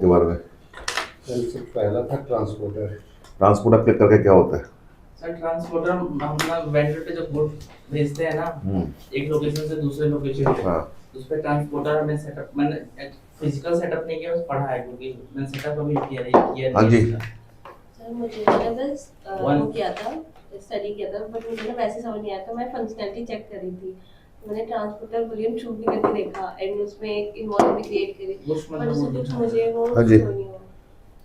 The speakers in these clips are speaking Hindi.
के बारे में? सबसे पहला था ट्रांसपोर्टर। ट्रांसपोर्टर क्लिक करके क्या होता है? सर ट्रांसपोर्टर हम ना वेंडर पे जो गुड भेजते हैं ना, एक लोकेशन से दूसरे लोकेशन पे, हाँ। उस पे ट्रांसपोर्टर हमें सेटअप, मैंने फिजिकल सेटअप नहीं किया, बस पढ़ा है क्योंकि मैंने सेटअप अभी किया हाँ जी। सर मुझे मैंने बस वो किया था, स्टडी किया था, बट मुझे ना वैसे समझ नहीं आया था, मैं फंक्शनैलिटी चेक कर रही थी। मैंने ट्रांसपोर्टर बूलियन ट्रू भी करके देखा एंड उसमें एक इन्वॉल्व भी क्रिएट करी, पर उससे कुछ मुझे वो हाँ जी। शो नहीं हुआ।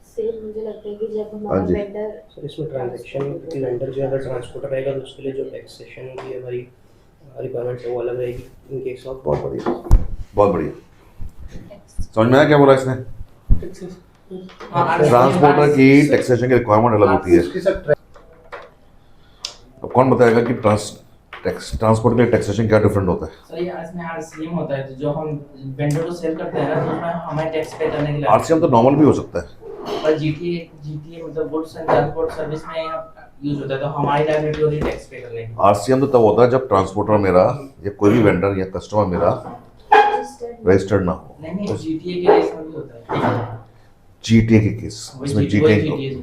सेम मुझे लगता है कि जब हाँ हमारा जी। वेंडर सर इसमें ट्रांजैक्शन वेंडर जो अगर ट्रांसपोर्टर रहेगा तो उसके लिए जो टैक्सेशन की हमारी रिक्वायरमेंट है वो अलग रहेगी इन केस ऑफ। बहुत बढ़िया, बहुत बढ़िया। समझ में आया क्या बोला इसने? ट्रांसपोर्टर की टैक्सेशन की रिक्वायरमेंट अलग होती है। इसके साथ अब कौन बताएगा कि ट्रांसपोर्ट के टैक्सेशन क्या डिफरेंट होता है? सर ये इसमें आरसीएम होता है, तो जो हम वेंडर को सेल करते हैं ना, तो उसमें हमें टैक्स पे करने के लिए आरसीएम तो नॉर्मल भी हो सकता है। पर जीटीए मतलब गुड्स एंड ट्रांसपोर्ट सर्विस में यूज होता है, तो हमारी लायबिलिटी होती है टैक्स पे करने की। आरसीएम तो तब होता है जब ट्रांसपोर्टर मेरा या कोई भी वेंडर या कस्टमर मेरा रजिस्टर्ड ना हो। नहीं जीटीए के केस में भी होता है। जीटीए के केस, इसमें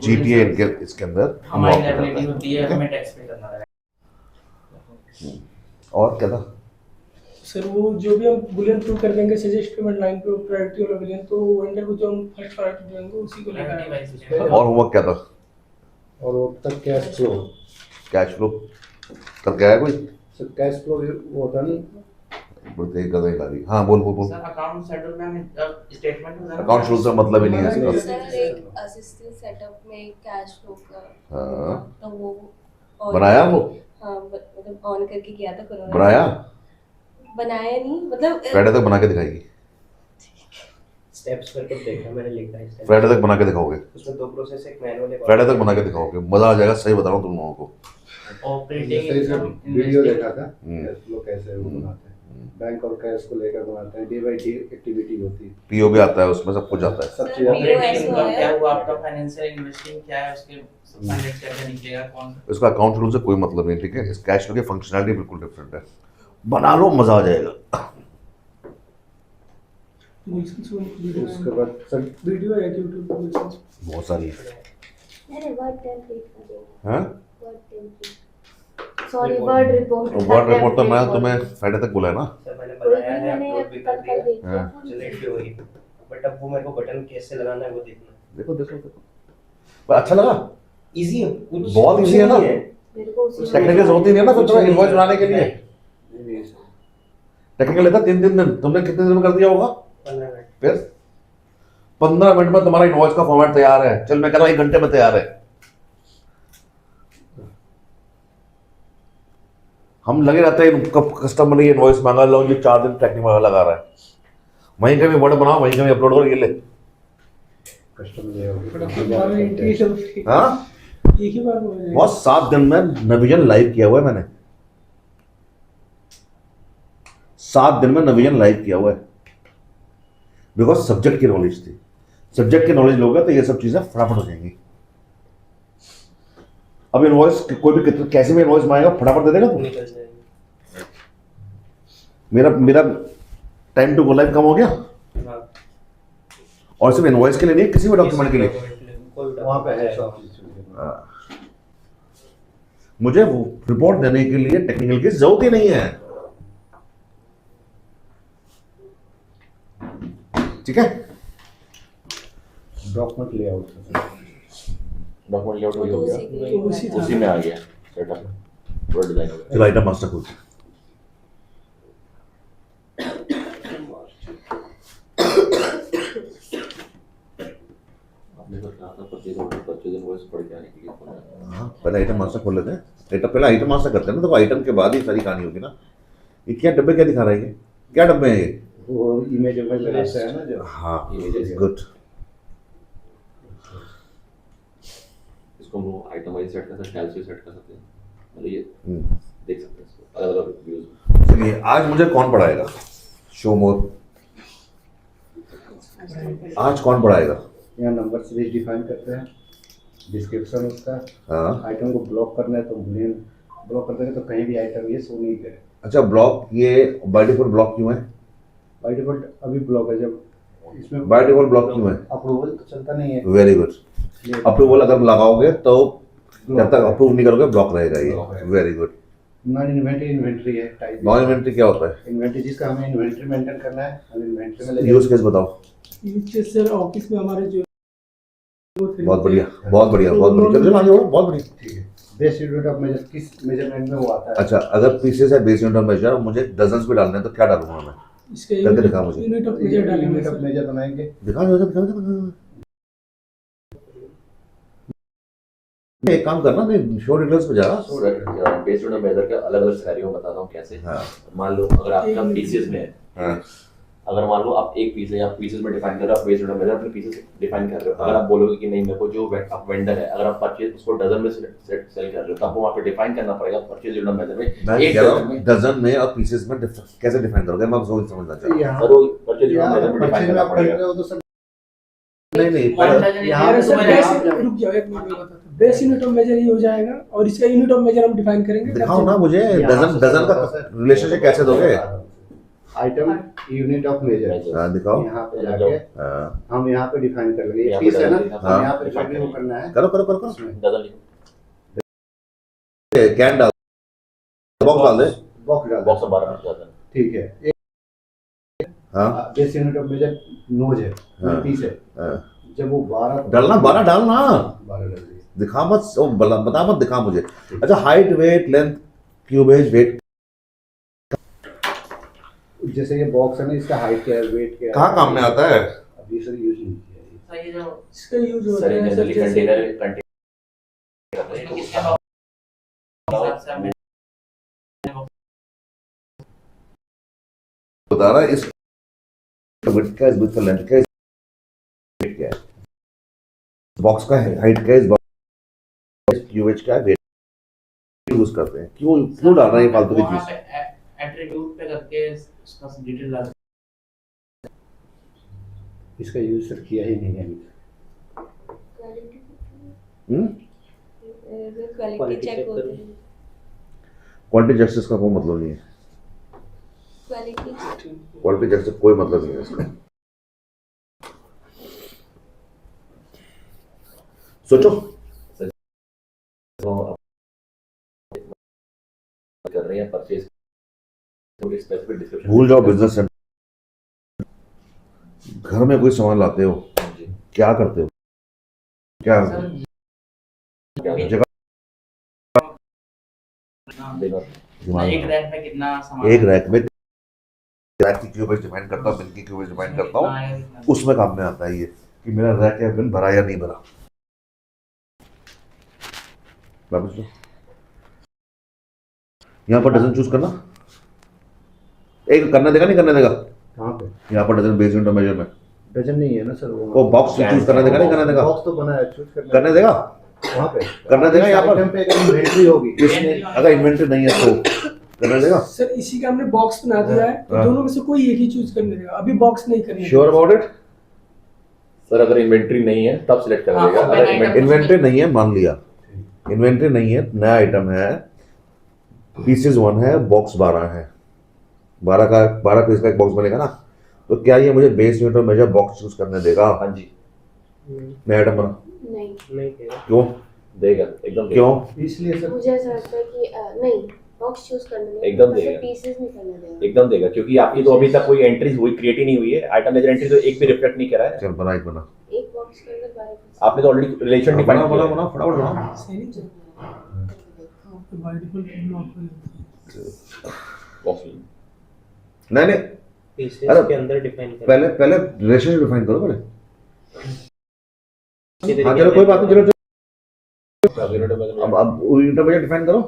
जीटीए इसके अंदर हमारी लायबिलिटी होती है, हमें टैक्स पे करना है। और क्या था? सर वो जो भी हम बुलियन प्रूव कर देंगे सजेस्ट पेमेंट लाइन पे प्रायोरिटी वाला बुलियन, तो वेंडर को जो हम फर्स्ट प्रायोरिटी देंगे उसी को लेकर। और होमवर्क क्या था? और वो तक कैश फ्लो। कैश फ्लो करके आया कोई? सर कैश फ्लो वो होता नहीं, बोलते हैं गधे गाड़ी। हाँ बोल बोल बोल। सर अकाउंट शेड्यूल में हमें स्टेटमेंट होता है, अकाउंट शेड्यूल से मतलब ही नहीं है इसका। सर एक असिस्टेंट सेटअप में कैश फ्लो का, हाँ। तो वो बनाया वो? हाँ मतलब ऑन करके किया था कोरोना। बनाया नहीं मतलब फ्राइडे तक बना के दिखाएगी। स्टेप्स करके देखा मैंने, लिखा है स्टेप। फ्राइडे तक बना के दिखाओगे? उसमें दो प्रोसेस, एक मैनुअल है। फ्राइडे तक बना के दिखाओगे, मजा आ जाएगा। सही बता रहा हूँ तुम लोगों को। ऑपरेटिंग इनकम वीडियो देखा था कैश फ्लो कैसे वो बनाते हैं, बैंक और कैश को लेकर बनाते हैं, डे बाय डे एक्टिविटी होती है, पीओ भी आता है उसमें, सब कुछ आता है। सब सर, चीज़ आती है। ऑपरेटिंग इनकम क्या हुआ, आपका फाइनेंशियल इन्वेस्टिंग क्या है, उसके फाइनेंस कैसे निकलेगा, कौन सा इसका अकाउंट शेड्यूल से कोई मतलब नहीं, ठीक है? इस कैश फ्लो की फंक्शनैलिटी बिल्कुल डिफरेंट है। बना लो, मजा आ जाएगा। उसके बाद सर वीडियो है यूट्यूब पे गुलशन। बहुत सारी है। अरे वर्ड टेम्पलेट का दे, हाँ? Word template, sorry word report. Word report तो मैं तुम्हें फ्राइडे तक बोला है ना। सर मैंने बनाया है, मैंने अपलोड भी कर दिया, देखा हाँ। जनरेट भी हुई, बट अब वो मेरे को बटन कैसे लगाना है वो देखना है। देखो देखो देखो, पर अच्छा लगा? इजी है, कुछ बहुत easy है ना? मेरे को उसी टेक्निकल जरूरत ही नहीं है ना फिर तुम्हें इनवॉइस बनाने के लिए। टेक्निकल लेता 3 दिन, तुमने कितने दिन में कर दिया होगा? 15 मिनट। फिर 15 मिनट में तुम्हारा इनवॉइस का फॉर्मेट तैयार है। चल मैं कह रहा हूँ 1 घंटे में तैयार है। हम लगे रहते हैं कब कस्टमर ने ये इनवॉइस मांगा, लो ये 4 दिन टेक्निकल लगा रहा है। वहीं कभी वर्ड बनाओ, वहीं कभी अपलोड करो, ये ले। कस्टमर ये होगी हाँ एक ही बार हो जाएगा। बहुत 7 दिन में नविजन लाइव किया हुआ है मैंने। 7 दिन में नविजन लाइव किया हुआ है, बिकॉज सब्जेक्ट की नॉलेज थी। सब्जेक्ट की नॉलेज लोगे तो ये सब चीजें फटाफट हो जाएंगी। अब इनवॉइस कोई भी कैसे भी इनवॉइस मांगेगा फटाफट दे देगा तू। निकल जाएगी। मेरा टाइम टू गो लाइव कम हो गया। हाँ। और सिर्फ इनवॉइस के लिए नहीं, किसी भी डॉक्यूमेंट के लिए। वहाँ पे है सब। मुझे वो रिपोर्ट देने के लिए टेक्निकल की जरूरत ही नहीं है, ठीक है? डॉक्यूमेंट लेआउट डॉक्यूमेंट लेआउट वही हो गया, उसी में आ गया सेटअप वर्ड डिजाइन हो गया। चलो आइटम मास्टर खोल। आपने तो कहा था परचेज ऑर्डर परचेज इनवॉइस पढ़ के आने के लिए फोन आया। हाँ पहले आइटम मास्टर खोल लेते हैं। पहले आइटम मास्टर करते हैं ना, तो आइटम के बाद ही सारी कहानी होगी ना। ये क्या डब्बे क्या दिखा रहा है? ये क्या डब्बे हैं ये? वो इमेज में लगाते हैं ना जो। हाँ Images। गुड। इसको हम आइटम वाइज सेट कर सकते हैं, स्टाइल से सेट कर सकते हैं, मतलब ये हम्म। देख सकते हैं इसको अलग अलग व्यूज। चलिए आज मुझे कौन पढ़ाएगा? शो मोर। आज कौन पढ़ाएगा? यहाँ नंबर सीरीज डिफाइन करते हैं, डिस्क्रिप्शन उसका। हाँ आइटम को ब्लॉक करना है तो बूलियन ब्लॉक कर देंगे तो कहीं भी आइटम ये शो नहीं करे। अच्छा, ब्लॉक ये बाय डिफॉल्ट ब्लॉक क्यों है? बाय डिफॉल्ट अभी ब्लॉक है, जब इसमें बाय डिफॉल्ट ब्लॉक क्यों है? अप्रूवल तो चलता नहीं है। Very good. अप्रूवल अगर लगाओगे तो जब तक अप्रूव नहीं करोगे ब्लॉक रहेगा ये। Very good. Non inventory inventory है टाइप। नॉन इन्वेंटरी क्या होता है? इन्वेंटरी जिसका हमें इन्वेंटरी मेंटेन करना है, हम इन्वेंटरी में लेके यूज केस बताओ। यूज सर ऑफिस में हमारे जो बहुत बढ़िया, बहुत बढ़िया, बहुत बढ़िया। चलो चलो आगे बढ़ो, बहुत बढ़िया। ठीक है। बेस यूनिट ऑफ मेजर किस मेजरमेंट में वो आता है? अच्छा, अगर पीसेस है बेस यूनिट ऑफ मेजर, मुझे डजन्स में डालने हैं तो क्या डालूंगा मैं? इसके करके दिखा मुझे। यूनिट ऑफ मेजर डालेंगे यूनिट ऑफ सर। मेजर बनाएंगे। दिखा। एक काम करना, मैं शो डिटेल्स पे जा रहा। सर बेस्ड ऑन मेजर का अलग अलग सिनेरियो बताता हूँ कैसे। हाँ। मान लो अगर आपका पीसेस में है, हाँ। अगर मान लो आप एक पीस है या पीसेस में डिफाइन कर रहे हो, आप बेस्ड ऑन मेजर अपने पीसेस डिफाइन कर रहे हो। अगर आप बोलोगे कि नहीं मेरे को जो आप वेंडर है, अगर आप परचेज उसको डजन में सेल कर रहे हो, तो आपको वहाँ पे डिफाइन करना पड़ेगा परचेज यूनिट मेजर में। मैं एक कह रहा डजन हूँ में डजन में और पीसेस में कैसे डिफाइन करोगे? मैं आपको समझना चाहता हूँ। यहाँ सर वो परचेज यूनिट यहाँ मेजर में परचेज डिफाइन में करना आप खरीद रहे पड़ेगा। हो तो सर नहीं वन डजन यहाँ अरे पे सर तो बेस आप- रुक जाओ, एक मिनट में बताता हूँ। बेस यूनिट ऑफ मेजर ये हो जाएगा और इसका यूनिट ऑफ मेजर हम डिफाइन करेंगे। दिखाओ ना मुझे, यहाँ डजन से डजन का सर, रिलेशनशिप कैसे दोगे? आइटम यूनिट ऑफ मेजर हाँ दिखाओ। यहाँ पे जाके हाँ हम यहाँ पे डिफाइन कर लेंगे। यहाँ ये पे पीस है ना, डजन लिखा, हम यहाँ पे हाँ। जो भी वो करना है करो करो करो करो। उसमें डजन लिखो, कैन डाल, बॉक्स डाल दे। बॉक्स डाल बॉक्स दो। 12 में डजन। ठीक है। हाँ base unit of measure nos है, हाँ। पीस है। हाँ। जब वो 12 डालना, 12 डालना। 12 डाल दिए। दिखा मत, बता मत, दिखा मुझे। अच्छा, हाइट, वेट, लेंथ, क्यूबेज, वेट जैसे ये बॉक्स है ना, इसका हाइट क्या है, वेट क्या है, कहाँ काम में आता है? अभी सर यूज नहीं किया है। सर ये जो इसका यूज होता सर है जनरली सर जैसे कंटेनर किसके हिसाब से हमें बता रहा है इस विड्थ क्या है, विड्थ का लेंथ क्या है, वेट क्या है, बॉक्स का हाइट क्या है, इस बॉक्स क्यूबेज क्या है, वेट यूज करते हैं। क्यों क्यों डाल रहे हैं ये फालतू की वहाँ चीज? पे एट्रीब्यूट पे करके उसका डिटेल डाल। इसका यूज सर किया ही नहीं है अभी। क्वालिटी चेक होते हैं। क्वालिटी चेक से इसका कोई मतलब नहीं है। क्वालिटी चेक से कोई मतलब नहीं है इसका। सोचो। कर रहे हैं परचेज स्पेसिफिक डिस्क्रिप्शन भूल जाओ बिजनेस सेंटर। घर में कोई सामान लाते हो, क्या करते हो? क्या सर जगह हाँ, एक रैक में कितना सामान एक रैक में रैक की क्यूबेज डिफाइन करता हूँ, बिन की क्यूबेज डिफाइन करता हूँ, उसमें काम में आता है ये कि मेरा रैक या बिन भरा या नहीं भरा। वापस लो। यहाँ पर डजन चूज करना, एक करने देगा नहीं करने देगा? कहाँ पे? यहाँ पर डजन बेस यूनिट मेजर में डजन नहीं है ना सर वो बॉक्स चूज करने देगा नहीं करने देगा? बॉक्स तो बना है, चूज करने देगा, वहाँ पे करने देगा। यहाँ पर आइटम पे अगर इन्वेंटरी होगी इसमें अगर इन्वेंटरी नहीं है तो करने देगा। सर इसी का हमने बॉक्स बना दिया है, तो हाँ। दोनों में से कोई एक ही चूज करने देगा। अभी बॉक्स नहीं करने श्योर अबाउट इट? सर अगर इन्वेंट्री नहीं है तब सिलेक्ट कर हाँ, देगा। ओपन अगर आइटम इन्वेंट्री इन्वेंट्री नहीं है, मान लिया इन्वेंट्री नहीं है, नया आइटम है, पीसेस 1 है, बॉक्स 12 है, 12 पीस का एक बॉक्स बनेगा ना, तो क्या ये मुझे base unit measure box choose करने देगा? हाँ जी नया आइटम बना? नहीं, नहीं कह क्यों? देगा, एकदम देगा। क्यों? इसलिए सर मुझे ऐसा लगता है कि नहीं, बॉक्स चूज करने देगा, एकदम बस देगा। पीसेस नहीं करने देगा। एकदम देगा, क्योंकि आपकी तो अभी तक कोई एंट्रीज हुई क्रिएट ही नहीं हुई है। आइटम लेजर एंट्री तो एक भी रिफ्लेक्ट नहीं करा है। चल बना, एक बना, एक बॉक्स के अंदर 12 पीस। आपने तो ऑलरेडी रिलेशन डिफाइन बना किया बना है। बना, फटाफट बना। सही नहीं चल तो बाय डिफॉल्ट ब्लॉक हो जाता है। बॉक्स नहीं नहीं, पीसेस अरे, के अंदर डिफाइन कर पहले रिलेशनशिप डिफाइन करो पहले। हाँ चलो कोई बात नहीं, चलो अब यूनिट मेजर डिफाइन करो।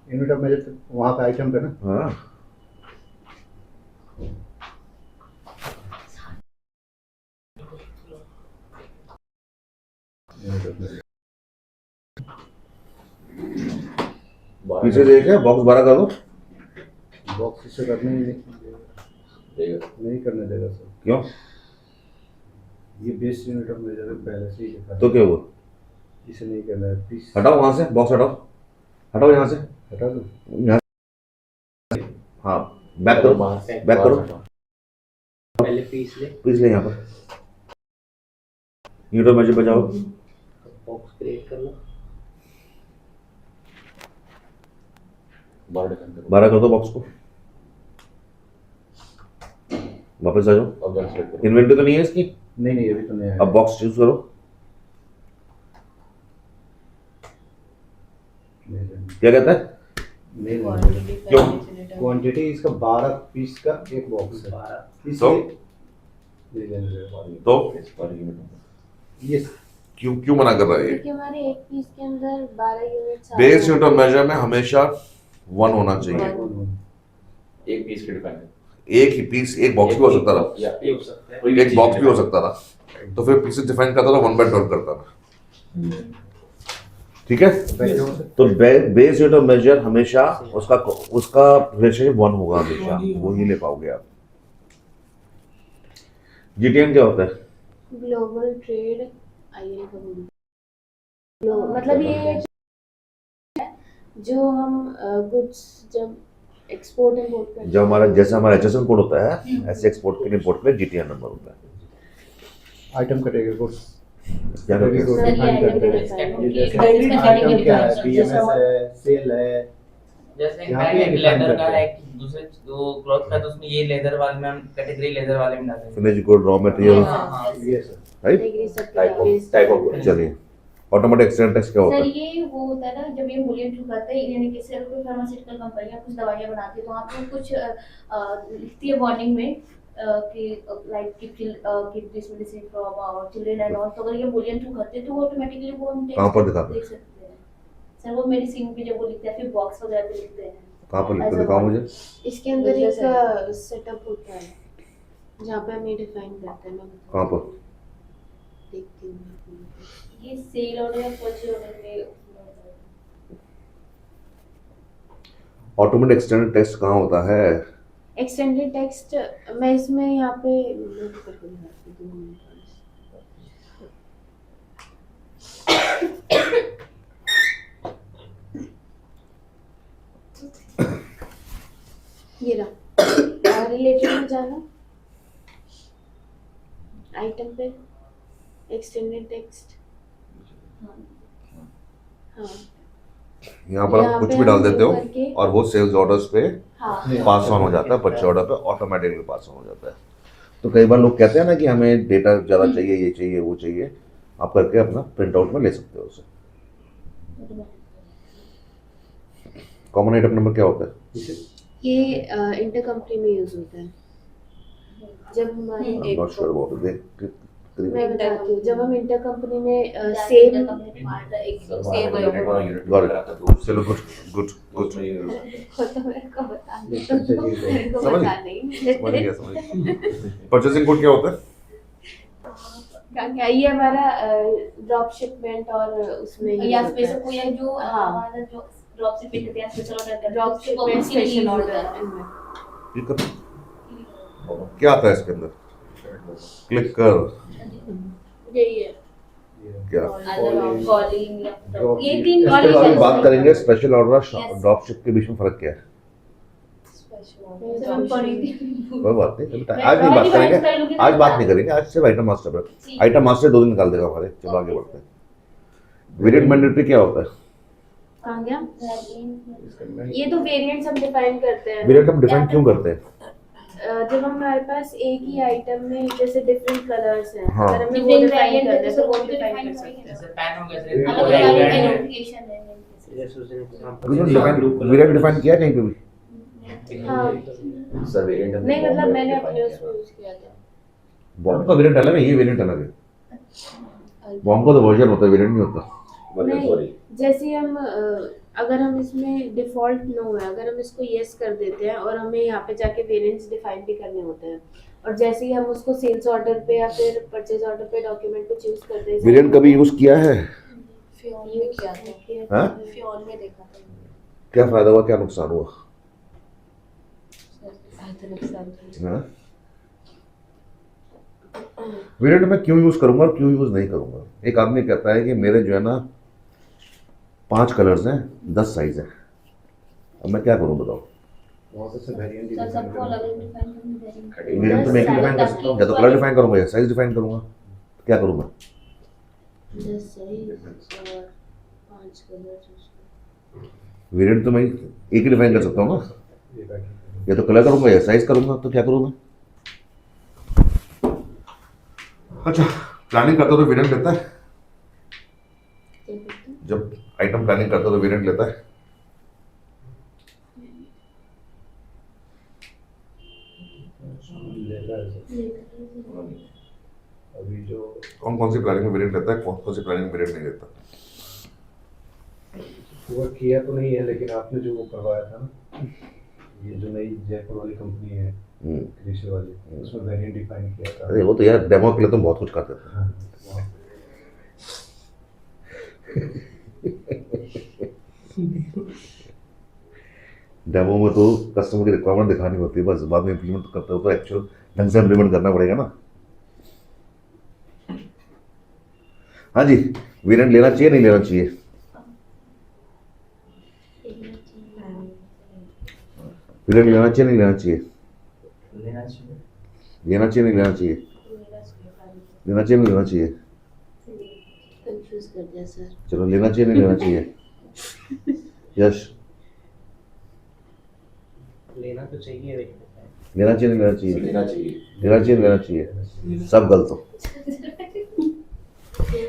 यूनिट ऑफ मेजर वहाँ पे आइटम पे ना हाँ पीछे देखे, बॉक्स 12 कर दो। बॉक्स इससे करने ही नहीं देगा। नहीं करने देगा सर। क्यों? ये बेस यूनिट ऑफ मेजर पहले से ही लिखा तो क्या हुआ? इसे नहीं करना है, पीस हटाओ वहां से, बॉक्स हटाओ, हटाओ यहाँ से, हटा दो। यहाँ से। हाँ बैक करो, बैक करो, पहले पीस ले पीस ले यहाँ पर। यूनिट ऑफ मेजर पे जाओ, बॉक्स क्रिएट करना, 12 डिफाइन करो। 12 कर दो बॉक्स को, वापस आ जाओ। अब जाके select करो। इन्वेंटरी तो नहीं है इसकी, नहीं नहीं अभी तो नहीं अब बॉक्स चूज करो, क्या कहता है? क्यों? क्वांटिटी इसका 12 पीस का एक बॉक्स है। 12 तो? नहीं लेने दे तो इस पर यूनिट ये क्यों क्यों मना कर रहा है ये? क्योंकि हमारे एक पीस के अंदर 12 unit base unit of measure में हमेशा 1 होना चाहिए। एक पीस के डिफाइन करो। एक ही पीस, एक बॉक्स भी हो सकता था, या ये हो सकता है। कोई भी एक चीज़ बॉक्स भी हो define सकता था, तो फिर पीसेस डिफाइन करता था 1/12 करता था। ठीक है, तो बेस यूनिट ऑफ मेजर हमेशा उसका रिलेशनशिप 1 होगा, हमेशा वो ही ले पाओगे आप। जीटीएन क्या होता है? ग्लोबल ट्रेड आईएन का मतलब ये है जो हम गुड्स जब एक्सपोर्ट इंपोर्ट करते जब हमारा जैसे हमारा एचएसएन कोड होता है, ऐसे एक्सपोर्ट के लिए इंपोर्ट के लिए जीटीएन नंबर होता है। आइटम कैटेगरी कोड क्या करते हैं? सर, ये आइटम आइटम के ये जैसे Daily आइटम क्या है, जैसे बीएमएस हमारा- है, सेल है, जैसे एक यहाँ बैग पे है define लेदर करते का हैं। है, एक दूसरे वो क्लॉथ का, तो उसमें ये लेदर वाले में हम कैटेगरी लेदर वाले में डालेंगे। फिनिश गुड, रॉ मटेरियल, हाँ। ये sir right? Type of good. चलिए, ऑटोमेटिक एक्सटेंट टेस्ट क्या होता सर है? ये वो होता है ना, जब ये मूल्य चूक आता है, यानी कि सर कोई फार्मास्यूटिकल कंपनियां कुछ दवाइयां बनाती है, तो वहाँ पे कुछ लिखती है वार्निंग में कि like keep this medicine from children and all. तो अगर ये मूल्य चूक आते हैं तो ऑटोमेटिकली वो हम कहाँ पर दिखाते हैं? देख सकते हैं सर, वो मेडिसिन पे जब वो लिखते हैं, फिर बॉक्स वगैरह पे लिखते हैं। कहाँ पर लिखते दिखाओ मुझे। इसके अंदर Business एक सेटअप होता है जहाँ पे हम ये डिफाइन करते हैं। मैं बताती कहाँ पर? हूँ। देखती हूँ। ये सेल ऑर्डर या परचेज ऑर्डर पे ऑटोमेटिक एक्सटेंट टेस्ट कहाँ होता है? एक्सटेंडेड टेक्स्ट मैं इसमें यहाँ पे note करके दिखाती हूँ, 2 मिनट। ये रहा रिलेटेड में जाना, आइटम पे एक्सटेंडेड टेक्स्ट। हाँ यहाँ पर आप यहाँ कुछ पे भी डाल हम देते हो करके- और वो सेल्स ऑर्डर्स पे हाँ पास ऑन हो जाता है, परचेज ऑर्डर पे ऑटोमेटिकली पास ऑन हो जाता है। तो कई बार लोग कहते हैं ना कि हमें डेटा ज़्यादा चाहिए, ये चाहिए, वो चाहिए, आप करके अपना प्रिंट आउट में ले सकते हो उसे। कॉमन आइटम नंबर क्या होता है? ये इंटर कंपनी में यूज होता है जब हमारी I'm not sure about it. मैं बताती हूँ, जब हम इंटर कंपनी में सेम Got it. चलो गुड गुड गुड, तो मेरे को बता दो, अच्छा, जी, जी। मेरे को समझ बता नहीं समझ गया समझ गया। परचेसिंग कोड क्या होता है? क्या ये हमारा ड्रॉप शिपमेंट और उसमें या स्पेशल कोई है जो हाँ। हमारा जो ड्रॉप शिपिंग करते हैं, स्पेशल ऑर्डर करते हैं, ड्रॉप उसके वो शिपमेंट उसी के लिए स्पेशल use ऑर्डर होता है। ये कर, क्या आता है इसके अंदर? क्लिक कर, यही है। क्या? कॉलिंग या Drop ये ship। 3 इसके बाद बारे में बात करेंगे स्पेशल ऑर्डर और Yes. ड्रॉप शिप के बीच में फर्क क्या है। कोई बात नहीं, चलो, आज नहीं बात करेंगे, आज बात नहीं करेंगे, आज सिर्फ आइटम मास्टर पर। आइटम मास्टर 2 दिन निकाल देगा हमारे। चलो आगे बढ़ते हैं। वेरिएंट मैंडेटरी क्या होता है? कहाँ गया? इसका ये तो वेरिएंट्स हम डिफाइन करते हैं। वेरिएंट हम डिफाइन क्यों करते हैं? जब हमारे पास एक ही आइटम में जैसे डिफरेंट कलर्स हैं, हाँ। अगर हमें वो Different डिफाइन variant करना है तो वो तो डिफाइन define कर सकते हैं। जैसे पेन हो गया, अलग जैसे अलग brand अलग है। नोटिफिकेशन है। जैसे उस दिन एग्जांपल बिल्कुल डिफाइन, वेरिएंट डिफाइन किया कहीं पे भी? हाँ सर वेरिएंट नहीं, मतलब मैंने अपने उसमें यूज किया था। बॉम्ब का वेरिएंट अलग है, ये वेरिएंट अलग है। बॉम्ब का तो वर्जन होता है, वेरिएंट नहीं होता। नहीं, जैसे हम अगर हम इसमें डिफॉल्ट नो है, अगर हम इसको यस कर देते हैं और हमें यहाँ पे जाके वेरिएंट्स डिफाइन भी करने होते हैं, और जैसे ही हम उसको सेल्स ऑर्डर पे या फिर परचेज ऑर्डर पे डॉक्यूमेंट पे चूज करते हैं। वेरिएंट कभी यूज किया है? फ्योन में किया था, हाँ? फ्योन में देखा था। क्या फायदा हुआ, क्या नुकसान हुआ? हाँ? वेरिएंट मैं क्यों यूज करूंगा और क्यों यूज नहीं करूंगा? एक आदमी कहता है कि मेरे जो है ना 5 कलर्स हैं, 10 साइज हैं, अब मैं क्या करूं बताओ? बहुत से वेरिएंट सर सबको अलग अलग डिफाइन करना है। वेरिएंट तो मैं डिफाइन कर सकता हूँ, या तो कलर डिफाइन करूंगा या साइज डिफाइन करूंगा, क्या करूंगा? 10 साइज और 5 कलर। वेरिएंट तो मैं एक ही डिफाइन कर सकता हूँ ना, ये बैठे या तो कलर करूंगा या साइज करूंगा, तो क्या करूंगा? अच्छा, प्लानिंग करता तो वेरिएंट लेता है, क्या करते हैं? जब आइटम प्लानिंग करता तो वेरिएंट लेता है। लेता है सर। अभी जो कौन कौन सी प्लानिंग में वेरिएंट लेता है, कौन कौन सी प्लानिंग में वेरिएंट नहीं लेता? वो किया तो नहीं है, लेकिन आपने जो वो करवाया था ना, ये जो नई जयपुर वाली कंपनी है कृषि वाली, उसमें वेरिएंट डिफाइन किया था। अरे वो तो यार डेमो के लिए तो बहुत कुछ कर देते हैं। हाँ, वहाँ डेमो में तो कस्टमर की रिक्वायरमेंट दिखानी होती है, बस बाद में इम्प्लीमेंट करते हो तो एक्चुअल ढंग से इम्प्लीमेंट करना पड़ेगा ना। हाँ जी, वेरिएंट लेना चाहिए नहीं लेना चाहिए? वेरिएंट लेना चाहिए नहीं लेना चाहिए? लेना चाहिए। लेना चाहिए नहीं लेना चाहिए? लेना चाहिए नहीं लेना चाहिए? कंफ्यूज कर दिया सर। चलो, लेना चाहिए नहीं लेना चाहिए? यश, लेना तो चाहिए भाई। लेना चाहिए नहीं लेना चाहिए? लेना चाहिए। लेना चाहिए नहीं लेना चाहिए? सब गलत हो,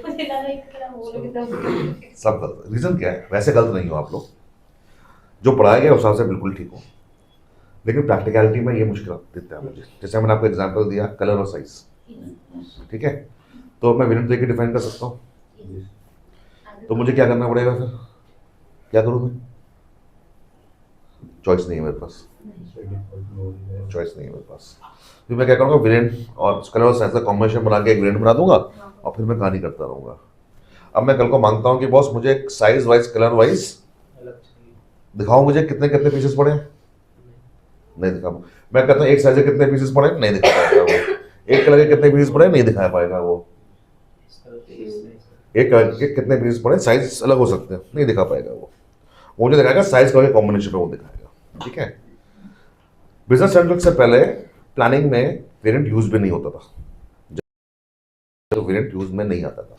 मुझे लगा एक तरह बोलोगे तो सब गलत। रीजन क्या है? वैसे गलत नहीं हो आप लोग, जो पढ़ाया गया उस हिसाब से बिल्कुल ठीक हो, लेकिन प्रैक्टिकलिटी में ये मुश्किल देता है मुझे। जैसे मैंने आपको एग्जांपल दिया कलर और साइज, ठीक है, तो मैं वेरिएंट देके डिफाइन कर सकता हूँ, तो मुझे क्या करना पड़ेगा फिर? क्या करूँ मैं? चॉइस नहीं है मेरे पास, चॉइस नहीं है मेरे पास। फिर मैं क्या करूँगा, वेरिएंट और कलर और साइज का कॉम्बिनेशन बना के एक वेरिएंट बना दूंगा और फिर मैं कहानी करता रहूँगा। अब मैं कल को मांगता हूँ कि बॉस मुझे साइज वाइज कलर वाइज अलग चाहिए। दिखाओ, मुझे कितने कितने पीसेस पड़े हैं, नहीं दिखा। मैं कहता हूँ एक साइज के कितने पीसेस पड़े हैं, नहीं दिखा पाएगा वो। एक कलर के कितने पीसेस पड़े हैं, नहीं दिखा पाएगा वो। एक कलर के कितने पीसेस पड़े, साइज अलग हो सकते हैं, नहीं दिखा पाएगा वो। मुझे दिखाएगा साइज कलर के कॉम्बिनेशन में वो दिखाएगा, ठीक है। बिजनेस सेंट्रिक से पहले प्लानिंग में वेरिएंट यूज भी नहीं होता था, तो वेरिएंट यूज में नहीं आता था,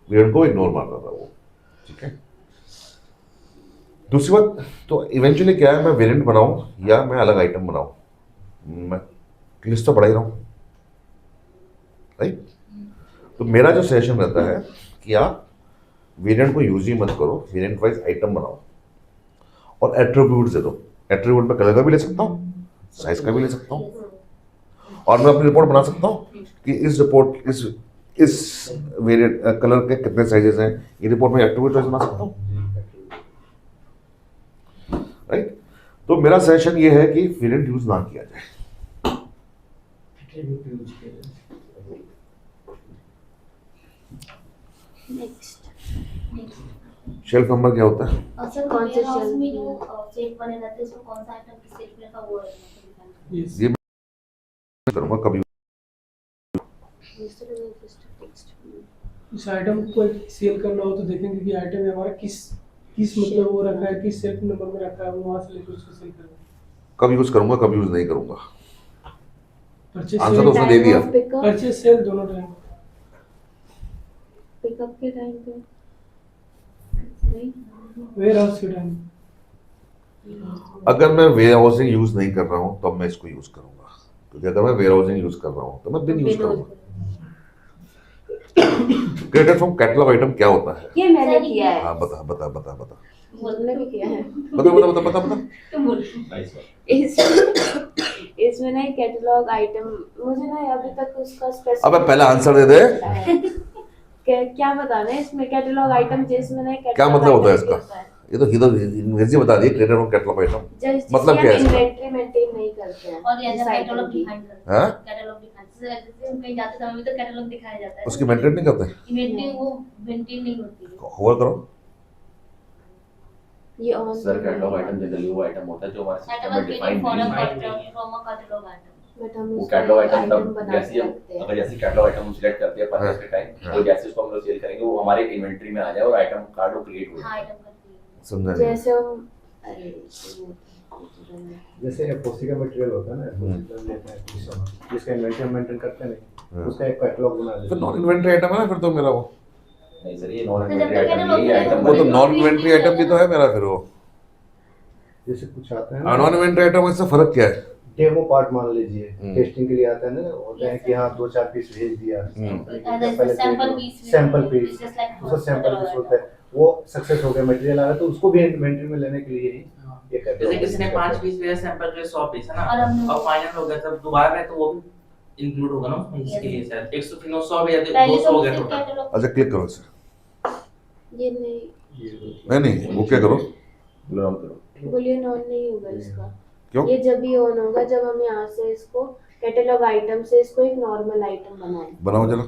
वेरिएंट को इग्नोर मारता था वो, ठीक है। दूसरी बात, तो इवेंचुअली क्या है, मैं वेरिएंट बनाऊं या मैं अलग आइटम बनाऊं, मैं लिस्ट तो बढ़ा ही रहा हूं, राइट। तो मेरा जो सजेशन रहता है कि आप वेरिएंट को यूज ही मत करो, वेरिएंट वाइज आइटम बनाओ और एट्रीब्यूट दे दो। एट्रीब्यूट में कलर का भी ले सकता हूँ, साइज का भी ले सकता हूँ, और मैं अपनी रिपोर्ट बना सकता हूँ कि इस रिपोर्ट इस वेरिएंट कलर के कितने साइजेस हैं, ये रिपोर्ट में एट्रीब्यूट वाइज बना सकता हूँ, राइट। तो मेरा सजेशन ये है कि वेरिएंट यूज ना किया जाए। नेक्स्ट शेल्फ नंबर क्या होता है? और सर कौन से हाउस shelf में जो में? सेफ बने रहते हैं उसमें कौन सा आइटम किस सेफ में का वो है मतलब Yes. ये मैं करूँगा कभी। इस आइटम को सेल करना हो तो देखेंगे कि आइटम हमारा किस किस मतलब वो रखा है, किस सेल्फ नंबर में रखा है, वो वहाँ से लेकर उसको सेल करना। कभी यूज करूंगा, कभी यूज नहीं करूंगा। परचेज आंसर तो उसने दे दिया। पिकअप परचेज सेल दोनों टाइम। पिकअप के टाइम पे नहीं। वेयर हाउस के टाइम। अगर मैं वेयर हाउसिंग यूज नहीं कर रहा हूँ तब मैं इसको यूज करूंगा, क्योंकि अगर मैं वेयर हाउसिंग यूज कर रहा हूँ तो मैं बिन यूज करूंगा। क्रिएटेड फ्रॉम कैटलॉग आइटम क्या होता है? ये मैंने किया है। हाँ बता बता बता बता मैंने भी किया है। बता बता बता बता बता। तुम बोल इसमें ना कैटलॉग आइटम मुझे ना अभी तक उसका स्पेसिफिक अबे पहले आंसर दे दे। क्या बताना है इसमें कैटलॉग आइटम जिसमें ना क्या मतलब होता है इसका? ये तो अंग्रेजी बता दिए, क्रिएटेड फ्रॉम कैटलॉग आइटम मतलब क्या है इसका? इन्वेंटरी मेंटेन नहीं करते हैं और ये इस कैटलॉग item की। डिफाइन करते हाँ? हैं। कैटलॉग डिफाइन जैसे हम कहीं जाते समय भी तो कैटलॉग दिखाया जाता है। उसकी मेंटेन नहीं करते? इन्वेंटरी वो मेंटेन नहीं होती है। होवर करो। ये on sir catalogue item generally वो आइटम होता है जो हमारे सिस्टम आइटम में इज डिफाइन फॉर नहीं अ है। From a catalogue item. But हम वो उसका कैटलॉग आइटम आइटम तब बना जैसे के हम रखते हैं अगर जैसे कैटलॉग आइटम हम सिलेक्ट करते हैं परचेज के टाइम, तो जैसे उसको हम लोग सेल करेंगे वो हमारे इन्वेंटरी में आ जाए और आइटम कार्ड वो क्रिएट हो हाँ जाए। आइटम करती है। समझा नहीं? जैसे हम अरे जैसे एपोक्सी का मटेरियल होता है ना, एपोक्सी लेते हैं जिसका इन्वेंटरी हम मेंटेन करते नहीं, उसका एक कैटलॉग बना फिर देते नॉन इन्वेंटरी आइटम है ना फिर तो मेरा वो। नहीं सर, ये नॉन तो जब इन्वेंटरी तक आइटम नहीं है, आइटम वो तो नॉन इन्वेंट्री आइटम भी तो है मेरा फिर वो। जैसे कुछ आता है ना नॉन इन्वेंट्री आइटम इससे फर्क क्या है? डेमो पार्ट मान लीजिए, हम्म। टेस्टिंग के लिए आता है ना, होते हैं कि हाँ 2-4 पीस भेज दिया, सैंपल पीस सैंपल पीस, उसका सैंपल पीस होता है, वो सक्सेस हो गया, मटेरियल आ गया, तो उसको भी इन्वेंट्री में लेने के लिए ही ये करते जैसे हैं। किसी ने 5 पीस भेजा सैंपल के लिए 100 पीस है ना, और हमने- और फाइनल हो गया तब दोबारा में तो वो भी इंक्लूड होगा ना उसमें, इसके लिए शायद 100 भेजा तो पहले 200 तो हो गया सिर्फ टोटल। कैटलॉग अच्छा क्लिक करो इसे। ये नहीं, नहीं ओके करो। ऑन करो। बुलियन ऑन नहीं होगा इसका। क्यों? ये जब भी ऑन होगा जब हम यहाँ से इसको कैटलॉग आइटम से इसको एक नॉर्मल आइटम बनाएं। बनाओ जरा।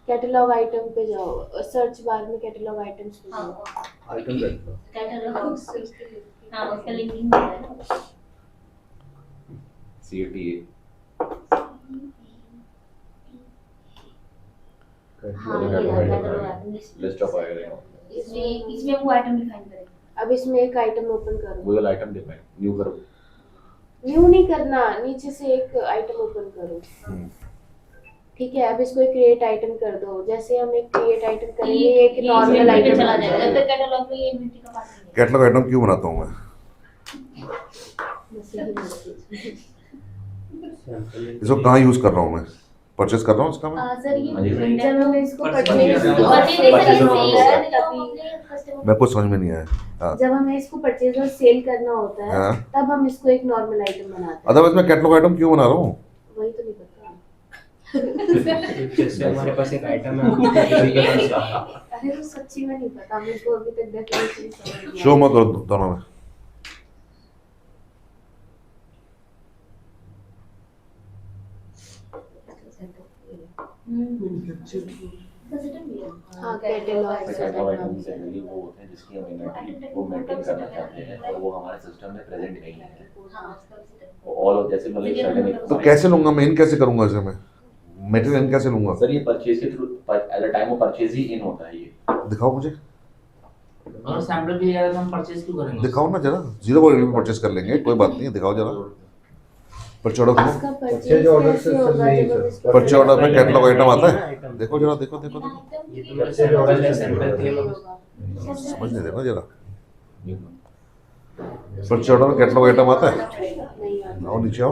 कैटलॉग आइटम पे जाओ, सर्च बार में कैटलॉग आइटम्स पे जाओ। आइटम रख दो। कैटलॉग हाँ उसका लिंकिंग होता है ना। CTA हाँ ये कैटलॉग आइटम लिस्ट ऑफ आएगा, इसमें वो आइटम डिफाइन करेगा। अब इसमें एक आइटम ओपन करो। वो वाला आइटम डिफाइन न्यू करो। न्यू नहीं करना, नीचे से एक आइटम ओपन करो। ठीक है, अब इसको एक क्रिएट आइटम कर दो। जैसे हम एक क्रिएट आइटम करेंगे ये एक नॉर्मल इन्वेंटरी पे आइटम चला जाएगा, जब तक कैटलॉग में ये इन्वेंटरी का पार्ट नहीं है। कैटलॉग आइटम क्यों बनाता हूँ मैं? इसको कहाँ यूज कर रहा हूँ मैं? परचेस कर रहा हूँ इसका मैं? सर ये हाँ जी। जब हम इसको Purchase मेरे को समझ में नहीं आया। हाँ। जब हमें इसको परचेज और सेल करना होता है हाँ। तब हम इसको एक नॉर्मल आइटम बनाते हैं। अदरवाइज मैं कैटलॉग आइटम क्यों बना रहा हूँ? वही तो नहीं पता। जैसे हमारे पास एक आइटम है आपके पास अरे तो सच्ची में नहीं पता, मेरे को अभी तक डेफिनेशन समझ नहीं शो आई। मत करो दोनों में। हाँ कैटलॉग कैटलॉग आइटम जनरली वो होते हैं जिसकी हम इन्वेंटरी वो मेंटेन करना चाहते हैं और वो हमारे सिस्टम में प्रेजेंट नहीं है। ऑल जैसे मतलब सर्टेन तो कैसे लूंगा मैं? इन कैसे करूंगा इसे मैं? मटेरियल इन कैसे लूंगा? सर ये परचेज के through at the time of purchase ही इन होता है ये। दिखाओ मुझे, और सैंपल भी यार हम परचेज क्यों करेंगे? दिखाओ ना जरा। 0 में परचेस कर लेंगे, कोई बात नहीं, दिखाओ जरा। परचेज ऑर्डर करो। इसका परचेज ऑर्डर से कैसे सर होगा नहीं जब हम सर। इसको परचेज ऑर्डर में कैटलॉग आइटम आता है। आइटम देखो जरा, देखो देखो देखो। ये तो मेरे सैंपल है, सैंपल के लिए नहीं होगा। समझने देना जरा। परचेज ऑर्डर में कैटलॉग आइटम आता है। नहीं आता। आओ नीचे आओ।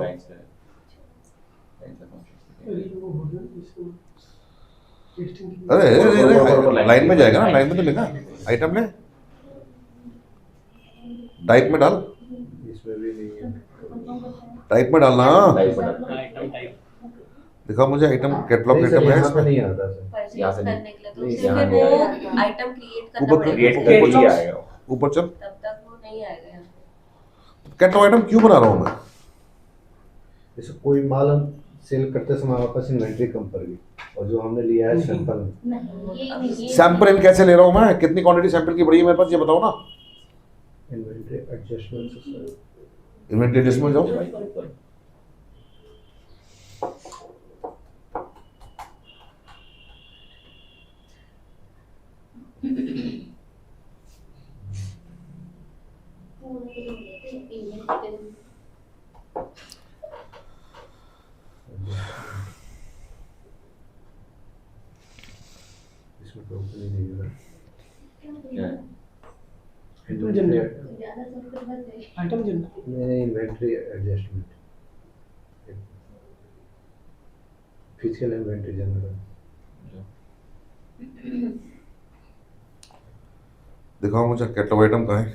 अरे अरे अरे लाइन में जाएगा ना, लाइन में तो लेगा आइटम ले। टाइप में डाल, इसमें भी नहीं है। टाइप में डालना। आइटम टाइप दिखाओ मुझे आइटम, कैटलॉग नहीं सर, आइटम है यहाँ पे इसमें। नहीं आता सर। परचेज यहाँ से नहीं। करने के लिए तो नहीं, सिर्फ यहाँ वो आइटम क्रिएट करना ऊपर पड़ेगा, क्रिएट ऊपर करके चल, ही आएगा। ऊपर चल। तब तक वो नहीं आएगा यहाँ। कैटलॉग आइटम क्यों बना रहा हूँ मैं? जैसे कोई माल हम सेल करते समय हमारे पास इन्वेंटरी कम पड़ गई, और जो हमने लिया है सैंपल नहीं ये नहीं ये सैंपल इन कैसे ले रहा हूँ मैं? कितनी क्वांटिटी सैंपल की पड़ी है मेरे पास, ये बताओ ना। इन्वेंटरी एडजस्टमेंट से सर। इन्वेंटरी एडजस्टमेंट जाओ। इसमें तो ओपन ही नहीं हो रहा। क्या? इन्वेंटरी ज्यादा सब कुछ बच जाएगी। आइटम जनरल नहीं, inventory adjustment, physical inventory general. दिखाओ मुझे कैटलॉग आइटम कहाँ है।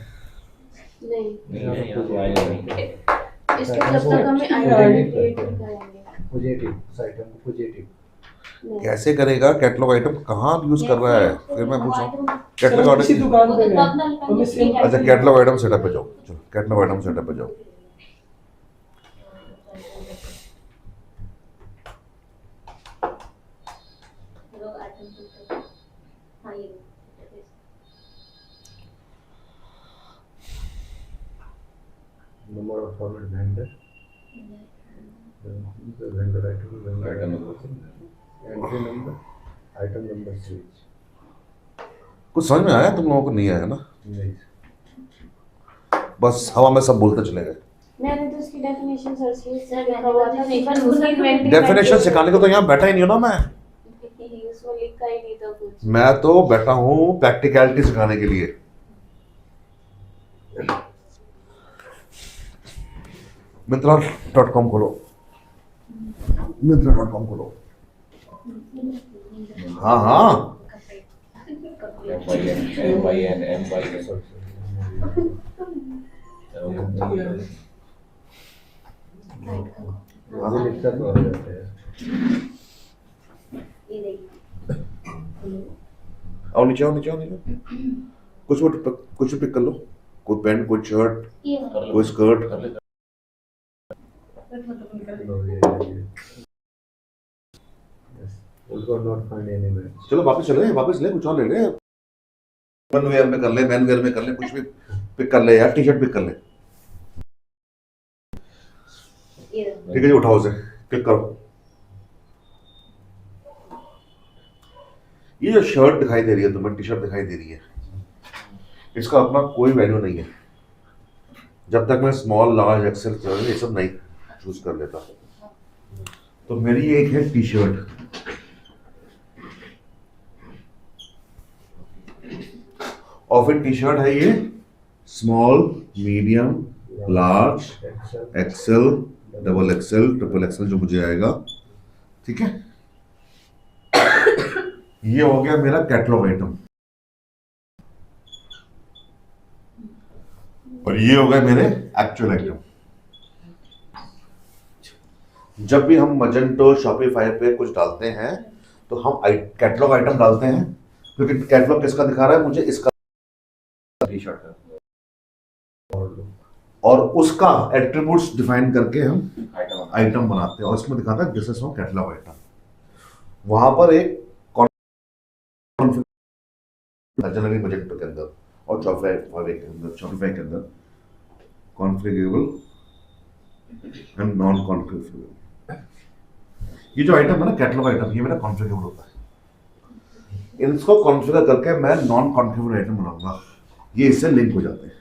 नहीं, नहीं यहाँ तो आएगा नहीं। इसको जब तक हमें आइटम क्रिएट नहीं करेंगे। पॉजिटिव, उस आइटम को पॉजिटिव। नहीं। कैसे करेगा? कैटलॉग आइटम कहाँ यूज कर रहा है? फिर मैं पूछ रहा हूँ कैटलॉग सर किसी आइटम। दुकान पे वो तो गए अपना हमें सेम अच्छा कैटलॉग आइटम सेटअप पे जाओ, चलो कैटलॉग आइटम सेटअप पे जाओ। लोग आइटम तो हाँ ये number of format vendor, vendor item, vendor Item entry number, item number switch. कुछ समझ में आया? तुम लोगों को नहीं आया ना? नहीं बस हवा में सब बोलते चले गए। मैंने तो इसकी डेफिनेशन सर्च की, सर, लिखा हुआ था definition पर उसकी इन्वेंटरी डेफिनेशन सिखाने को तो यहाँ बैठा ही नहीं हो ना मैं। उसमें लिखा ही नहीं था कुछ। मैं तो बैठा हूँ प्रैक्टिकलिटी सिखाने के लिए। Myntra.com खोलो, Myntra.com खोलो। हाँ हाँ मुझे लिखता तो आ जाता है। ये देखिए आओ नीचे, आओ नीचे, आओ नीचे। कुछ भी पिक कर लो, कोई पैंट, कोई शर्ट, ये कोई स्कर्ट। उनको नॉट फाइंड एनीवेयर। चलो वापस चले, वापस ले, कुछ और ले ले। वुमेन वेयर में कर ले, मैन वेयर में कर ले, कुछ भी पिक कर ले यार, टी शर्ट पिक कर ले। ठीक है जी, उठाओ उसे, क्लिक करो। ये जो शर्ट दिखाई दे रही है तुम्हें, टी शर्ट दिखाई दे रही है, इसका अपना कोई वैल्यू नहीं है जब तक मैं स्मॉल, लार्ज, एक्सेल ये सब नहीं चूज कर लेता। तो मेरी एक है टी शर्ट, और फिर टी शर्ट है ये small, medium, large, XL, double XL, triple XL जो मुझे आएगा। ठीक है, ये हो गया मेरा कैटलॉग आइटम, और ये हो गए मेरे एक्चुअल आइटम। जब भी हम मजेंटो, शॉपिफाई पे कुछ डालते हैं तो हम कैटलॉग आइटम डालते हैं, क्योंकि कैटलॉग किसका दिखा रहा है मुझे, इसका टी शर्ट का, और उसका एट्रीब्यूट्स डिफाइन करके हम आइटम बनाते हैं, और इसमें दिखाता है this is from catalogue item. वहां पर एक जनरली मजेंटो के अंदर और शॉपिफाई के अंदर कॉन्फ़िगरेबल एंड नॉन कॉन्फ़िगरेबल। ये जो आइटम है ना कैटलॉग आइटम, ये मेरा कॉन्फ़िगरेबल होता है। इनको कॉन्फ़िगर करके मैं नॉन कॉन्फ़िगरेबल आइटम बनाऊंगा, ये इससे लिंक हो जाते हैं।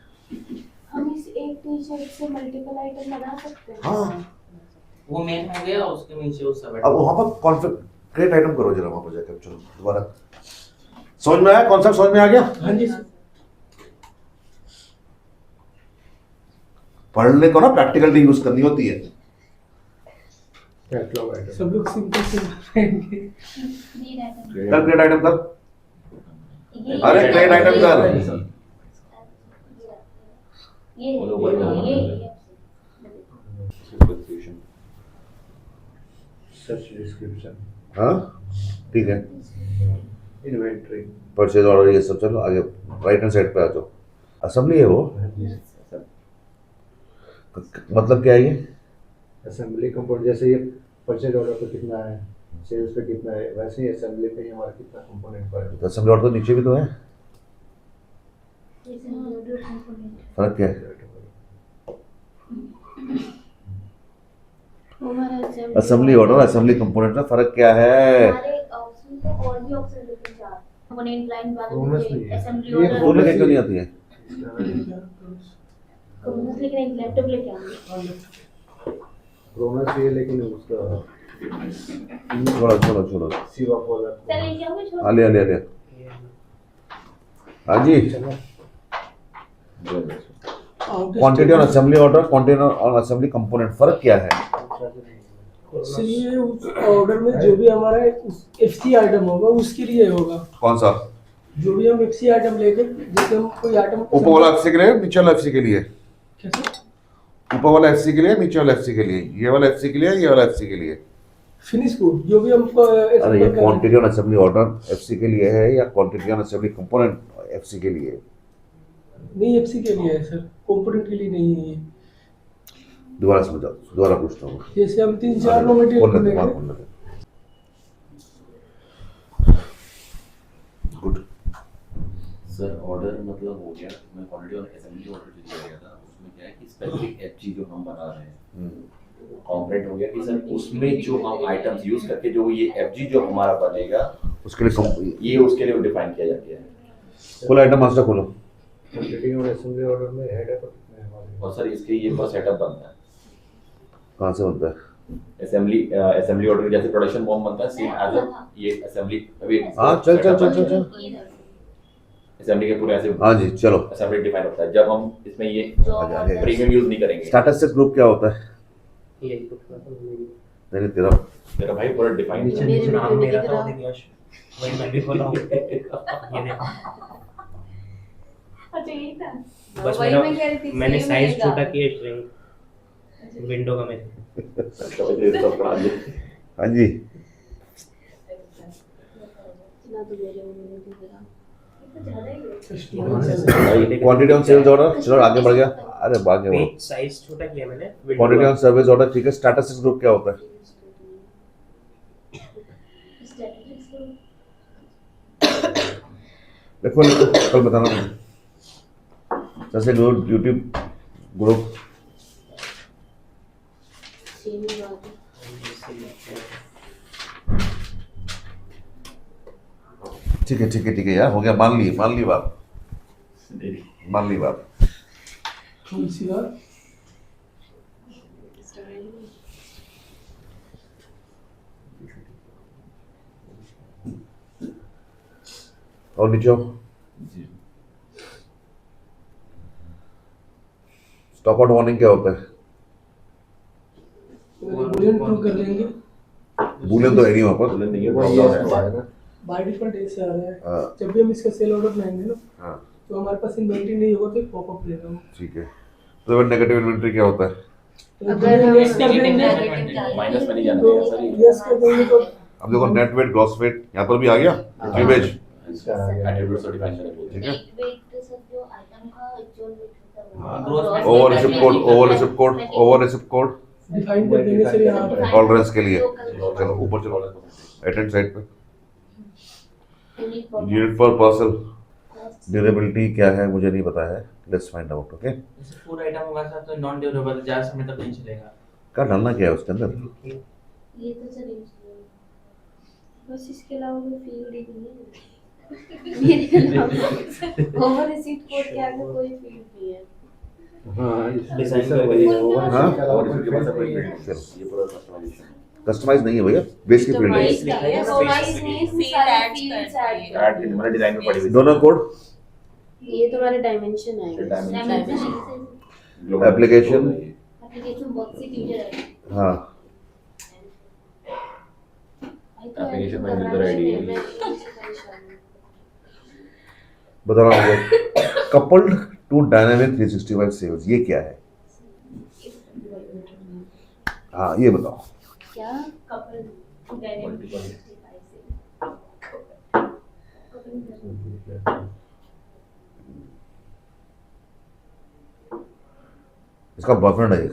हम इस एक टी शर्ट से मल्टीपल आइटम बना सकते हैं। हाँ, वो मेन हो गया, उसके नीचे वो सब अब वहां पर कॉन्फ़िगर क्रिएट आइटम करो जरा, वहां पर जाकर। चलो दोबारा, समझ में आया? कॉन्सेप्ट समझ में आ गया? हाँ जी सर। पढ़ने को ना प्रैक्टिकली यूज करनी होती है। कैटलॉग आइटम सब लोग सिंपल रहेंगे। कर क्रिएट आइटम कर, अरे क्रिएट आइटम कर। ये सर्च डिस्क्रिप्शन, हाँ ठीक है, इन्वेंटरी। परचेज ऑर्डर, ये सब। चलो आगे राइट हैंड साइड पे आ जाओ। असेंबली है वो, मतलब क्या है ये? असेंबली कंपोनेंट, जैसे ये परचेज ऑर्डर पे कितना है, सेल्स पे कितना है, वैसे ही असेंबली पे ही हमारा कितना कंपोनेंट पर है। असेंबली ऑर्डर तो नीचे भी तो है, फर्क क्या है? असेंबली ऑर्डर, असेंबली कंपोनेंट में फर्क क्या है? हमारे ऑप्शन पे और भी ऑप्शन देते हैं चार कंपोनेंट लाइन प्रोमिस नहीं वाले है। असेंबली ये ऑर्डर बोलने क्यों नहीं आती है? प्रोमिस, लेकिन एक लैपटॉप लेके आएंगे। प्रोमिस ये, लेकिन उसका छोड़ो सिवा वाला चल लेके आओगे छोड़। आले हाँ जी। Quantity on assembly order, quantity on assembly component, फर्क क्या है? सर ये उस ऑर्डर में जो भी हमारा एफसी आइटम होगा उसके लिए होगा। कौन सा? जो भी हम एफसी आइटम लेके, जैसे हम कोई आइटम ऊपर वाला एफसी के लिए, नीचे वाला एफसी के लिए? कैसे? ऊपर वाला एफसी के लिए, नीचे वाला एफसी के लिए? ये वाला एफसी के लिए, ये वाला एफसी के लिए? फिनिश गुड जो भी हमको अरे ये quantity on assembly order FC के लिए है या quantity on assembly component FC के लिए? नहीं, एफसी के लिए है सर, कंपोनेंट के लिए नहीं है ये। दोबारा समझाओ, दोबारा पूछता हूँ। जैसे हम 3-4 रॉ मटेरियल लेंगे, गुड। सर ऑर्डर मतलब हो गया, मैं क्वांटिटी ऑन असेंबली ऑर्डर जो दिया गया था उसमें क्या है कि स्पेसिफिक एफजी जो हम बना रहे हैं कंपोनेंट हो गया कि सर उसमें जो हम आइटम्स यूज करके जो ये एफजी जो हमारा बनेगा उसके लिए ये उसके लिए डिफाइन किया जाता है। खोलो आइटम मास्टर, खोलो। क्वांटिटी ऑन असेंबली ऑर्डर में हेड है, कितने हमारे? और सर इसके ये पर सेटअप बनता है। कहाँ से बनता है? असेंबली ऑर्डर जैसे प्रोडक्शन फॉर्म बनता है सेम एज ये असेंबली अभी हाँ चल चल चल चल चल असेंबली के पूरे ऐसे हाँ जी चलो असेंबली डिफाइन होता है जब हम इसमें ये आगे। प्रीमियम यूज नहीं करेंगे स्टैटिस्टिक्स ग्रुप क्या होता है? ये कुछ मतलब नहीं। नहीं तेरा मेरा भाई पूरा डिफाइन नीचे मेरे नीचे में नाम तो नहीं मेरा दिख था रहा। वो यश, वही मैं भी खोला हूँ। ये देखो अच्छा यही था। बस वही मेरा मैं कह रही थी, मैंने same साइज रहेगा। छोटा किया स्ट्रिंग विंडो का मेरे। हाँ जी ना तो मेरे में नहीं दिख रहा। ये तो ज्यादा ही है। क्वांटिटी ऑन सेल्स ऑर्डर चलो आगे बढ़ गया अरे आगे बढ़ो पेज साइज छोटा किया मैंने क्वांटिटी ऑन सर्विस ऑर्डर ठीक है स्टैटिस्टिक्स ग्रुप क्या होता है? Statistics को देखो लिखो कल बताना मुझे जैसे ग्रुप यूट्यूब ग्रुप सेम ही बात है। ठीक है यार हो गया मान ली बात मान ली बात कौन सी बात? और नीचे स्टॉप आउट वार्निंग क्या होता है? बुलियन प्रूव कर लेंगे बूलियन तो है नहीं वहाँ पर नहीं है वो प्रॉब्लम है ना बाय डिफॉल्ट ऐसे आ रहा है। हाँ जब भी हम इसका सेल ऑर्डर बनाएंगे ना हाँ तो हमारे पास इन्वेंटरी नहीं होगा तो एक पॉपअप देगा वो। ठीक है तो नेगेटिव इन्वेंट्री क्या होता है? तो अगर हम यस कर देंगे माइनस में नहीं जाना तो है सर ये यस कर देंगे तो अब देखो नेट वेट ग्रॉस वेट यहाँ पर भी आ गया क्यूबेज एट्रिब्यूट से डिफाइन करें बोलते ठीक है वेट सर जो आइटम का एक्चुअल वेट होता है हाँ, वो gross over receipt code define कर देंगे सर यहाँ पे। टॉलरेंस के लिए चलो ऊपर चलो राइट हैंड साइड पे यूनिट पर पार्सल ड्यूरेबिलिटी क्या है मुझे नहीं पता है लेट्स फाइंड आउट ओके जैसे फूड आइटम होगा सर तो नॉन ड्यूरेबल ज्यादा समय तक नहीं चलेगा। क्या डालना क्या है उसके अंदर? ये तो सर बस इसके अलावा कोई फील्ड ही नहीं है। मेरे अलावा ओवर रिसीट कोड के आगे कोई फील्ड नहीं है। डिजाइन करके हाँ? और इसके बाद सेपरेट चलो ये पूरा कस्टमाइजेशन कस्टमाइज नहीं है भैया बेस की फील्ड है Customize नहीं है, customize means Field सारे add fields करते add हैं। करते ऐड हमारे डिजाइन में पड़ी हुई दोनों कोड ये तुम्हारे डायमेंशन आएगा। Dimension. Application. Application worksheet user है हाँ Application में user ID है। बताना मुझे कपल्ड टू डायनामिक 365 सेल्स ये क्या है? हाँ ये बताओ क्या कपल डायनेमिक इसका बॉयफ्रेंड है एक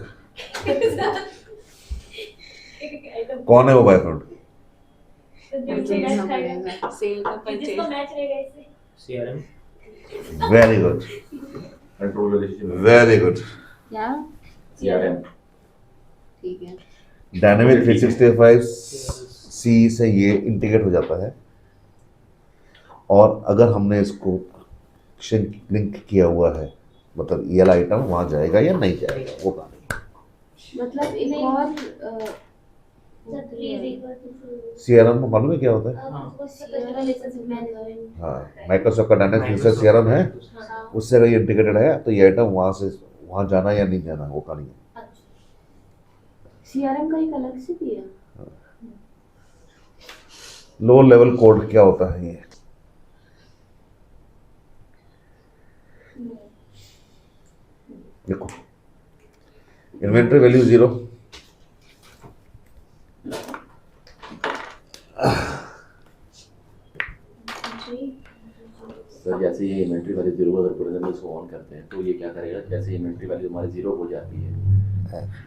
कौन है वो बॉयफ्रेंड? सेल का जिसको परचेज मैच रहेगा इससे CRM very good control relationship very good क्या CRM ठीक है। डायनामिक 365 सी से ये इंटीग्रेट हो जाता है और अगर हमने इसको लिंक किया हुआ है मतलब ये वाला आइटम वहाँ जाएगा या नहीं जाएगा वो कहानी मतलब एक और सर प्लीज एक बार फिर सीआरएम को मालूम है क्या होता है? कस्टमर रिलेशनशिप मैनेजमेंट हाँ माइक्रोसॉफ्ट का डायनामिक सीआरएम है उससे अगर ये इंटीग्रेटेड है तो ये आइटम वहाँ से वहाँ जाना या नहीं जाना वो कहानी है सीआरएम का एक अलग से भी है। लो लेवल कोड क्या होता है ये? देखो इन्वेंटरी वैल्यू 0 सर जैसे ये इन्वेंटरी वाले जीरो अगर प्रेजेंट उसको ऑन करते हैं तो ये क्या करेगा जैसे इन्वेंटरी वैल्यू हमारी जीरो हो जाती है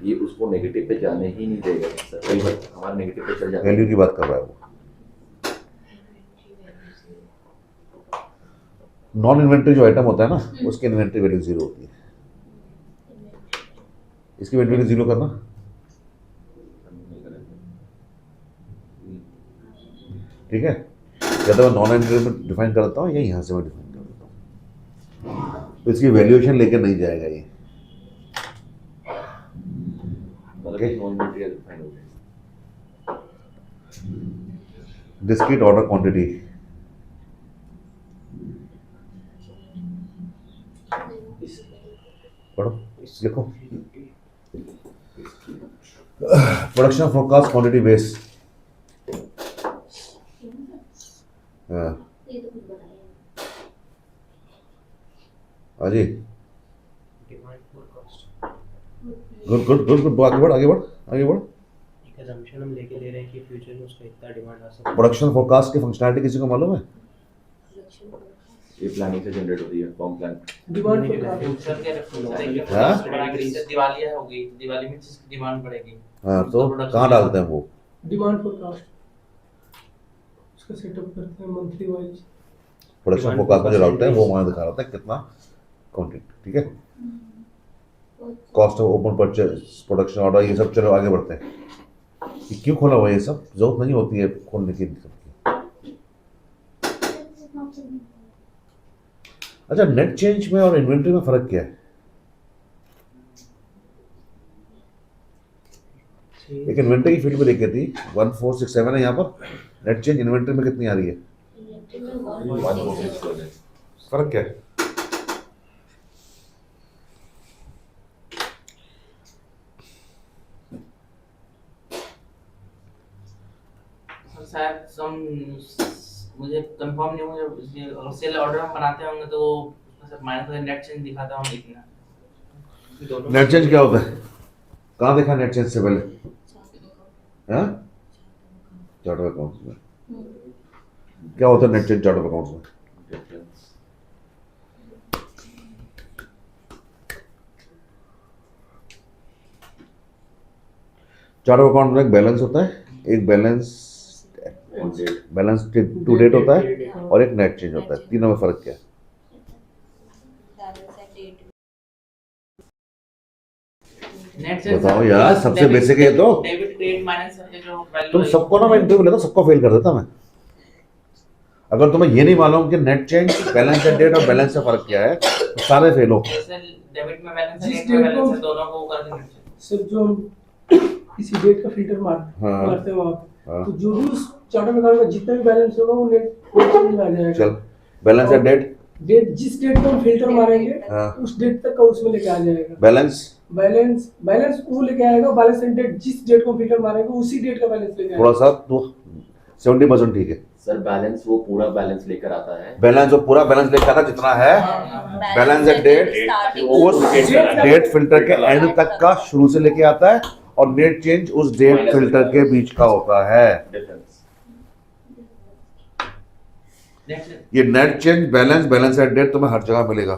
ये उसको नेगेटिव पे जाने ही नहीं देगा सर कई बार हमारा नेगेटिव पे चल जाता है वैल्यू की बात कर रहा है वो नॉन इन्वेंटरी जो आइटम होता है ना उसकी इन्वेंटरी वैल्यू 0 होती है इसकी इन्वेंटरी 0 करना ठीक है या तो मैं नॉन इन्वेंटरी में डिफाइन करता हूँ या यहाँ से मैं डिफाइन कर देता हूँ तो इसकी वैल्यूएशन लेकर नहीं जाएगा ये मतलब Okay. नॉन मटेरियल डिफाइन हो जाएगा। डिस्क्रीट ऑर्डर क्वांटिटी, पढ़ो लिखो। प्रोडक्शन फोरकास्ट क्वांटिटी बेस, हाँ ये तो कुछ बताया अजी demand forecast good good good good, आगे बढ़ आगे बढ़ आगे बढ़। एक assumption हम लेके ले रहे हैं कि फ्यूचर में उसका इतना डिमांड आ सकता है। प्रोडक्शन फोरकास्ट की फंक्शनैलिटी किसी को मालूम है? ये प्लानिंग से जनरेट होती है, फॉर्म प्लान। डिमांड नहीं, फोरकास्ट फ्यूचर के फ्यूचर एक हाँ? फोरकास्ट बना के जिससे दिवालिया होगी, दिवाली में जिसकी डिमांड बढ़ेगी। हाँ तो कहाँ डालते हैं वो? डिमांड फोरकास्ट उसका सेटअप करते हैं monthly wise. Production Demand forecast में जो forecast डालते हैं वो वहाँ दिखा रहा था कितना क्वांटिटी, ठीक है। Cost of open purchase, production order, ये सब चलो आगे बढ़ते हैं। ये क्यों खोला हुआ है ये सब? जरूरत नहीं होती है खोलने की सबकी। अच्छा, नेट चेंज में और इन्वेंट्री में फर्क क्या है? एक इन्वेंट्री की फील्ड में देखी थी 1467 है यहाँ पर, नेट चेंज इन्वेंट्री में कितनी आ रही है? फर्क क्या है? शायद मुझे कंफर्म नहीं हुआ, इसलिए अगर सेल ऑर्डर हम बनाते होंगे तो उसमें से माइनस का नेट चेंज दिखाता होंगे इतना। नेट चेंज क्या होता है? कहाँ देखा नेट चेंज से पहले? हाँ, चार्ट ऑफ अकाउंट्स में क्या होता है? Net change chart of accounts में चार्ट ऑफ अकाउंट में एक बैलेंस होता है, एक बैलेंस टू डेट होता है और एक नेट चेंज होता है। तीनों में फर्क क्या है? नेट चेंज बताओ यार, सबसे बेसिक है तो। डेबिट क्रेडिट माइनस है जो वैल्यू तुम सबको ना मैं इंटरव्यू लेता, सबको फेल कर देता मैं। अगर तुम्हें ये नहीं मालूम कि net change, balance at date और बैलेंस से फर्क क्या है तो सारे फेल हो। जैसे डेबिट में बैलेंस है, जिस क्रेडिट में डेट को- बैलेंस है, दोनों को कर देंगे। सिर्फ जो हम किसी डेट का फिल्टर हाँ। मारते हैं वहाँ हाँ। तो जो भी उस चार्ट ऑफ अकाउंट में जितना भी बैलेंस होगा वो नेट चेंज में आ जाएगा। चल, बैलेंस एट डेट, डेट जिस डेट को हम फिल्टर मारेंगे हाँ। उस डेट तक का उसमें लेके आ जाएगा। बैलेंस बैलेंस वो लेके आएगा, बैलेंस एंड डेट जिस डेट को फिल्टर मारेंगे उसी डेट का बैलेंस लेके थोड़ा आएगा। सा तो 70% ठीक है। सर बैलेंस वो पूरा बैलेंस लेकर आता है। बैलेंस जो पूरा बैलेंस लेकर आता जितना है, बैलेंस एट डेट उस डेट फिल्टर के एंड तक का शुरू से लेके आता है और नेट चेंज उस डेट फिल्टर के बीच का होता है। डिफरेंस नेट चेंज ये net change, balance at date तुम्हें हर जगह मिलेगा,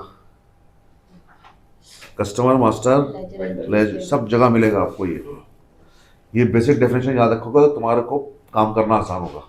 कस्टमर मास्टर सब जगह मिलेगा आपको। ये बेसिक डेफिनेशन याद रखोगे तो तुम्हारे को काम करना आसान होगा।